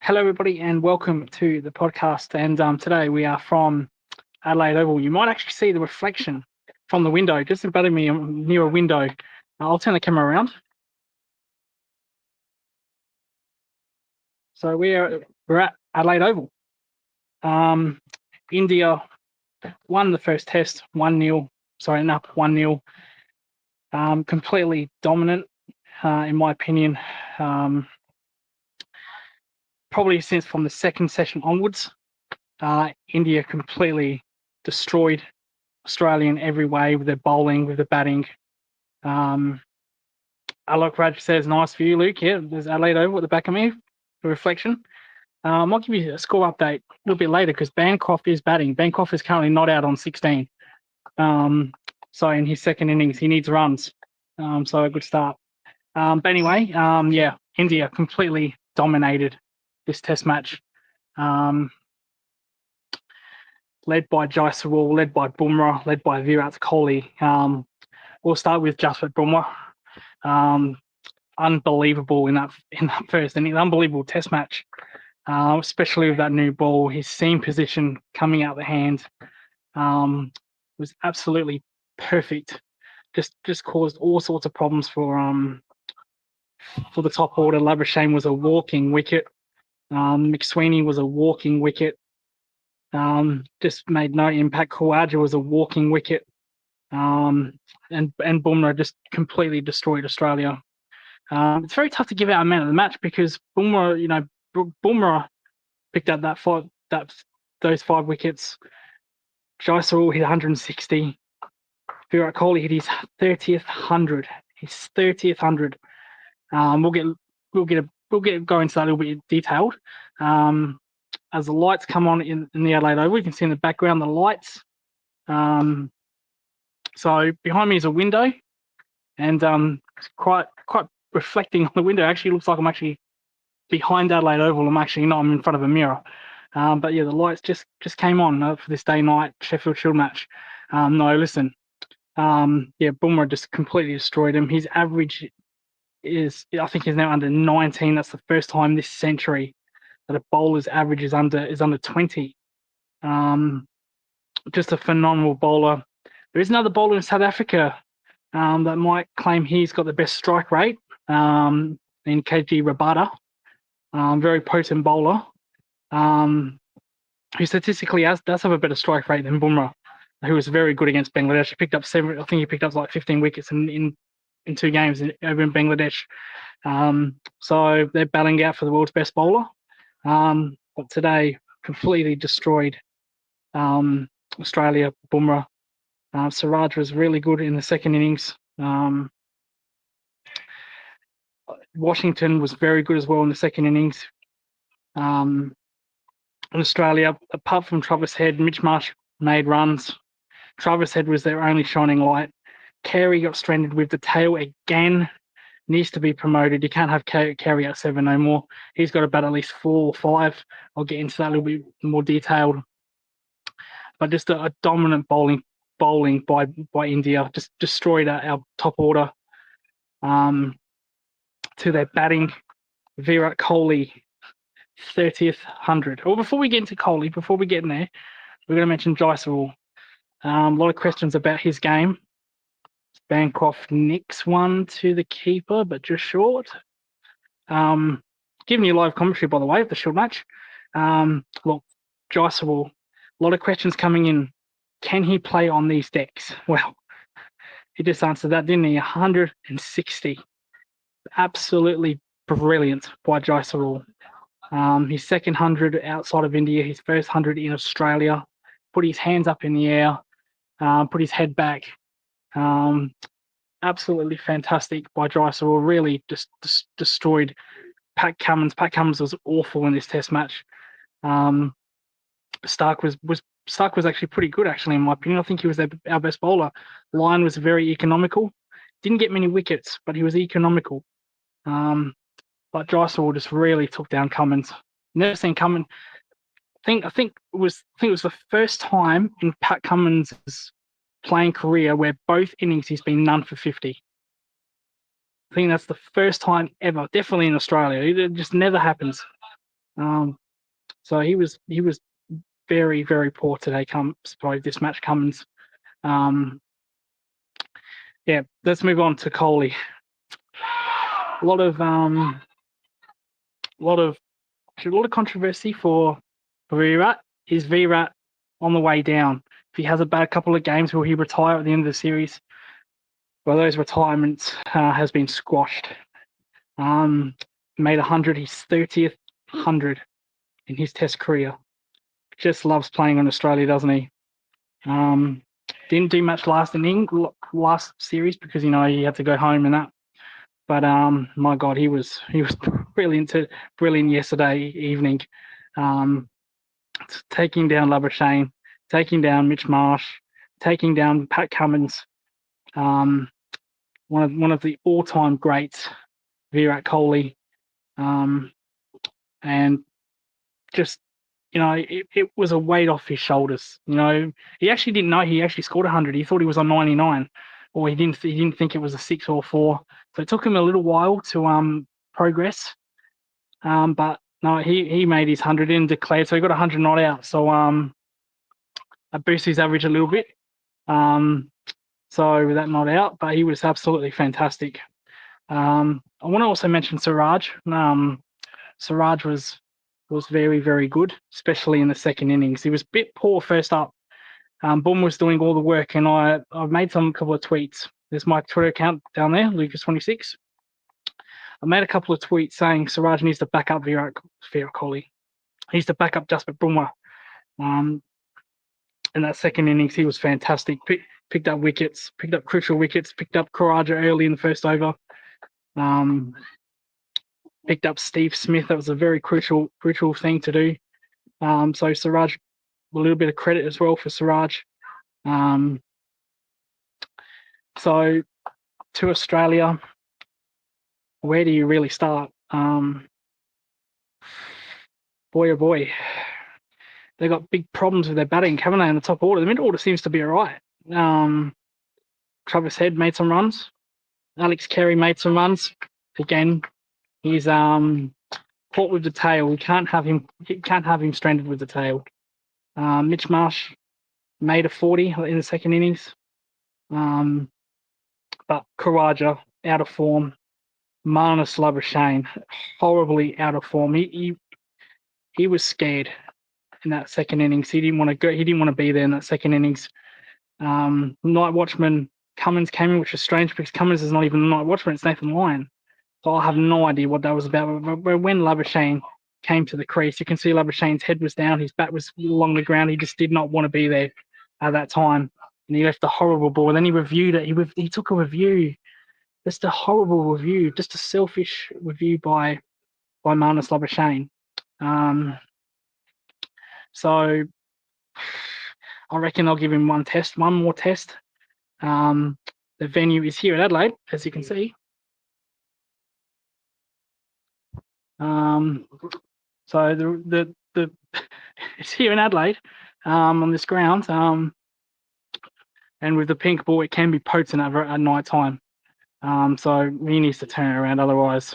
Hello, everybody, and welcome to the podcast. And today we are from Adelaide Oval. You might actually see the reflection from the window, just above me near a window. I'll turn the camera around. So we're at Adelaide Oval. India won the first test 1-0. Sorry, up 1-0. Completely dominant, in my opinion. Probably since from the second session onwards, India completely destroyed Australia in every way with their bowling, with the batting. Alok Raj says, nice view, Luke. Yeah, there's Adelaide Oval at the back of me, the reflection. I'll give you a score update a little bit later because Bancroft is batting. Bancroft is currently not out on 16. So in his second innings, he needs runs. So a good start. But anyway, India completely dominated this test match. Led by Jaiswal, led by Bumrah, led by Virat Kohli. We'll start with Jasprit Bumrah. Unbelievable in that first inning, unbelievable test match, especially with that new ball. His seam position coming out the hand was absolutely perfect. Just caused all sorts of problems for the top order. Labuschagne was a walking wicket. McSweeney was a walking wicket. Just made no impact. Khawaja was a walking wicket. And Bumrah just completely destroyed Australia. It's very tough to give out a man of the match because Bumrah picked up those 5 wickets. Jaiswal hit 160. Virat Kohli hit his 30th 100. His 30th 100. We'll go into that a little bit detailed. As the lights come on in the Adelaide Oval, you can see in the background the lights. So behind me is a window, and it's quite reflecting on the window. Actually, looks like I'm actually behind Adelaide Oval. I'm in front of a mirror. But yeah, the lights just came on for this day-night Sheffield Shield match. Bumrah just completely destroyed him. His average is now under 19. That's the first time this century that a bowler's average is under 20. Just a phenomenal bowler. There is another bowler in South Africa that might claim he's got the best strike rate in KG Rabada. Very potent bowler who statistically does have a better strike rate than Bumrah, who was very good against Bangladesh. He picked up he picked up like 15 wickets in 2 games over in Bangladesh. So they're battling out for the world's best bowler. But today, completely destroyed Australia, Bumrah. Siraj was really good in the second innings. Washington was very good as well in the second innings. In Australia, apart from Travis Head, Mitch Marsh made runs. Travis Head was their only shining light. Carey got stranded with the tail again. Needs to be promoted. You can't have Carey at 7 no more. He's got to bat at least 4 or 5. I'll get into that a little bit more detailed. But just a dominant bowling by India. Just destroyed our top order. To their batting, Virat Kohli, 30th 100. Well, before we get into Kohli, before we get in there, we're going to mention Jaiswal. A lot of questions about his game. Bancroft nicks one to the keeper, but just short. Giving you live commentary, by the way, of the Shield match. Look, Jaiswal, a lot of questions coming in. Can he play on these decks? Well, he just answered that, didn't he? 160. Absolutely brilliant by Jaiswal. His second 100 outside of India, his first 100 in Australia. Put his hands up in the air, put his head back. Absolutely fantastic by Jaiswal. Really just destroyed Pat Cummins. Pat Cummins was awful in this test match. Stark was actually pretty good, actually, in my opinion. I think he was our best bowler. Lyon was very economical. Didn't get many wickets, but he was economical. But Jaiswal just really took down Cummins. Never seen Cummins. I think it was the first time in Pat Cummins' playing career where both innings he's been none for 50. I think that's the first time ever, definitely in Australia. It just never happens. So he was very, very poor today. This match, Cummins. Yeah, let's move on to Coley. A lot of controversy for Virat. Is Virat on the way down? If he has a bad couple of games, will he retire at the end of the series? Well, those retirements has been squashed. Made 100, his 30th 100 in his Test career. Just loves playing on Australia, doesn't he? Didn't do much last series because he had to go home and that. But my God, he was brilliant yesterday evening. Taking down Labuschagne, taking down Mitch Marsh, taking down Pat Cummins. One of the all-time greats, Virat Kohli, and just it was a weight off his shoulders. He actually didn't know he actually scored 100. He thought he was on 99, or he didn't think it was a 6 or 4. So it took him a little while to progress. But no, he made his 100 and declared, so he got 100 not out. So that boosts his average a little bit. So with that not out, but he was absolutely fantastic. I want to also mention Siraj. Siraj was very, very good, especially in the second innings. He was a bit poor first up. Boom was doing all the work, and I've made a couple of tweets. There's my Twitter account down there, Lucas26. I made a couple of tweets saying Siraj needs to back up Virat Kohli. He needs to back up Jasprit Bumrah. In that second innings, he was fantastic. Picked up wickets, picked up crucial wickets, picked up Karaja early in the first over. Picked up Steve Smith. That was a very crucial thing to do. So Siraj, a little bit of credit as well for Siraj. So to Australia, where do you really start? Boy, oh boy. They got big problems with their batting, haven't they, in the top order? The middle order seems to be all right. Travis Head made some runs. Alex Carey made some runs. Again, he's caught with the tail. We can't have him stranded with the tail. Mitch Marsh made a 40 in the second innings. But Karaja out of form. Marnus Labuschagne horribly out of form. He was scared in that second innings. He didn't want to go. He didn't want to be there in that second innings. Night watchman Cummins came in, which is strange because Cummins is not even the night watchman. It's Nathan Lyon. So I have no idea what that was about. But when Labuschagne came to the crease, you can see Labuschagne's head was down. His bat was along the ground. He just did not want to be there at that time. And he left a horrible ball. And then he reviewed it. He took a review. Just a horrible review. Just a selfish review by Marnus Labuschagne. So I reckon I'll give him one more test. The venue is here in Adelaide, as you can see. So the it's here in Adelaide, on this ground. And with the pink ball, it can be potent at night time. So he needs to turn it around. Otherwise,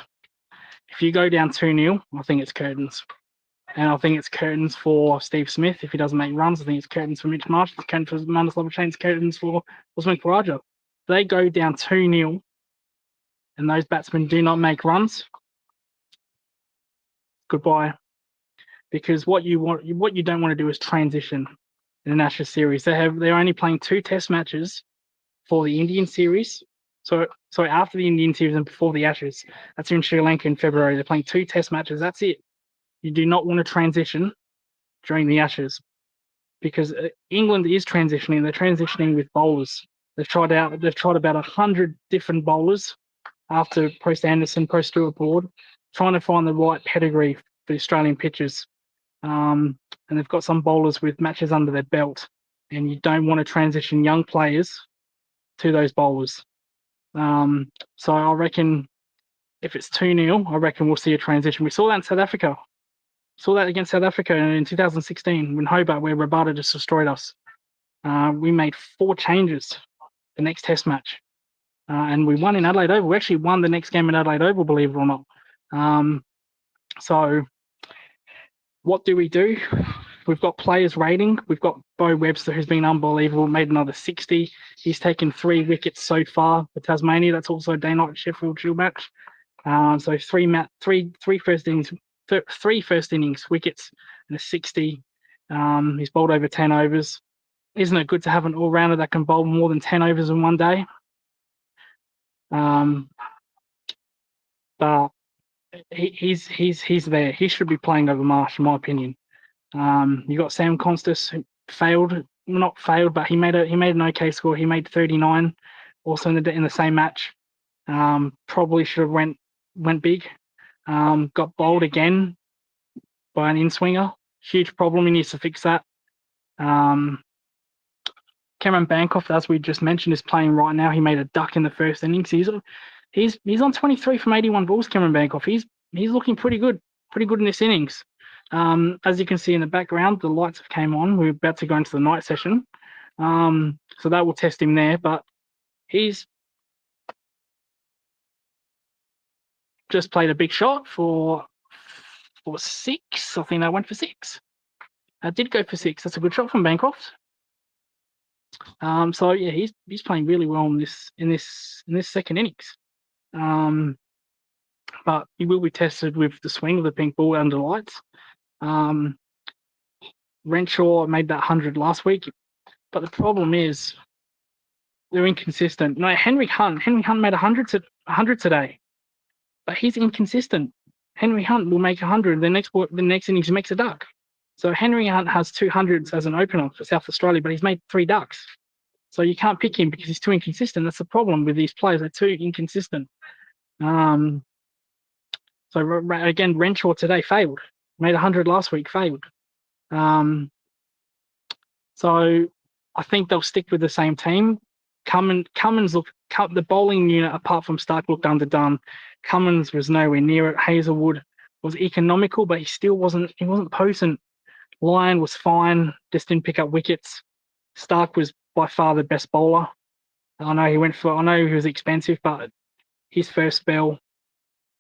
if you go down 2-0, I think it's curtains. And I think it's curtains for Steve Smith if he doesn't make runs. I think it's curtains for Mitch Marsh. It's curtains for Marnus Labuschagne. It's curtains for Usman Khawaja. They go down 2-0 and those batsmen do not make runs. Goodbye. Because what you don't want to do is transition in an Ashes series. They're only playing 2 Test matches for the Indian series. So after the Indian series and before the Ashes, that's in Sri Lanka in February. They're playing 2 Test matches. That's it. You do not want to transition during the Ashes because England is transitioning. They're transitioning with bowlers. They've tried about 100 different bowlers after post Anderson, post Stewart Broad, trying to find the right pedigree for the Australian pitches. And they've got some bowlers with matches under their belt, and you don't want to transition young players to those bowlers. So I reckon if it's 2-0, I reckon we'll see a transition. We saw that in South Africa. Saw that against South Africa in 2016 when Hobart, where Rabada just destroyed us. We made 4 changes the next Test match, and we won in Adelaide Oval. We actually won the next game in Adelaide Oval, believe it or not. So What do? We've got players rating. We've got Bo Webster, who's been unbelievable, made another 60. He's taken 3 wickets so far for Tasmania. That's also a day-night Sheffield Shield match. So three first innings wickets and a 60. He's bowled over 10 overs. Isn't it good to have an all-rounder that can bowl more than 10 overs in one day? But he's there. He should be playing over Marsh, in my opinion. You got Sam Constas, who not failed, but he made an okay score. He made 39, also in the same match. Probably should have went big. Got bowled again by an in-swinger. Huge problem. He needs to fix that. Cameron Bancroft, as we just mentioned, is playing right now. He made a duck in the first innings. He's on 23 from 81 balls. Cameron Bancroft. He's looking pretty good in this innings. As you can see in the background, the lights have came on. We're about to go into the night session, so that will test him there. But he's just played a big shot for 6. I think they went for 6. I did go for 6. That's a good shot from Bancroft. So yeah, he's playing really well in this second innings. But he will be tested with the swing of the pink ball under lights. Renshaw made that 100 last week, but the problem is they're inconsistent. No, Henry Hunt made 100 today, but he's inconsistent. Henry Hunt will make 100. The next innings he makes a duck. So Henry Hunt has 200s as an opener for South Australia, but he's made 3 ducks. So you can't pick him because he's too inconsistent. That's the problem with these players. They're too inconsistent. So again, Renshaw today failed. Made 100 last week, failed. So I think they'll stick with the same team. The bowling unit, apart from Stark, looked underdone. Cummins was nowhere near it. Hazelwood was economical, but he wasn't potent. Lyon was fine, just didn't pick up wickets. Stark was by far the best bowler. I know he was expensive, but his first spell,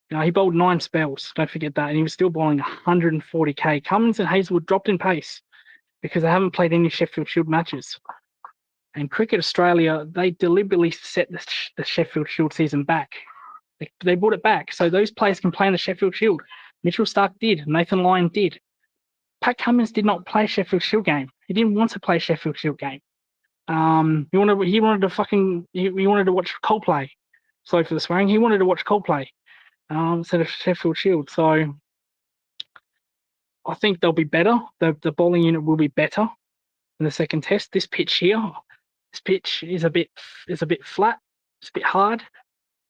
he bowled 9 spells. Don't forget that, and he was still bowling 140k. Cummins and Hazelwood dropped in pace because they haven't played any Sheffield Shield matches. And Cricket Australia, they deliberately set the Sheffield Shield season back. They brought it back so those players can play in the Sheffield Shield. Mitchell Stark did. Nathan Lyon did. Pat Cummins did not play Sheffield Shield game. He didn't want to play Sheffield Shield game. He wanted to watch Coldplay. Sorry for the swearing. He wanted to watch Coldplay instead of Sheffield Shield. So I think they'll be better. The bowling unit will be better in the second test. This pitch is a bit flat. It's a bit hard.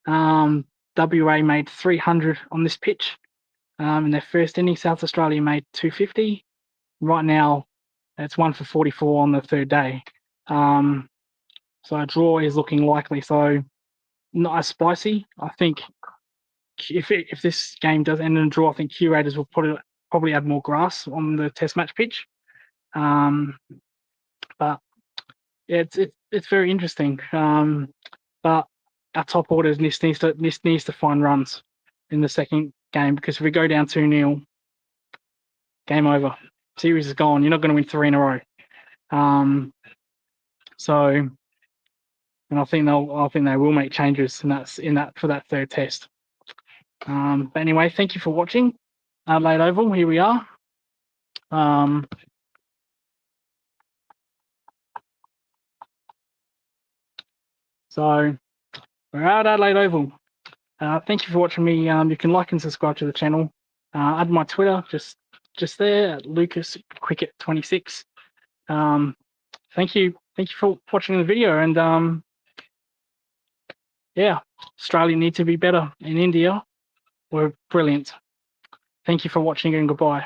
WA made 300 on this pitch. In their first inning, South Australia made 250. Right now, it's 1 for 44 on the third day. So a draw is looking likely. So not as spicy. I think if this game does end in a draw, I think curators will probably add more grass on the test match pitch. But yeah, it's very interesting. But our top orders needs to find runs in the second game, because if we go down 2-0, game over. Series is gone. You're not going to win 3 in a row. And I think they will make changes in that for that third test. But anyway, thank you for watching. Adelaide Oval, here we are. So we're at Adelaide Oval. Thank you for watching me. You can like and subscribe to the channel. Add my Twitter just there at Lucas Cricket 26. Thank you for watching the video. And yeah, Australia need to be better. In India, we're brilliant. Thank you for watching and goodbye.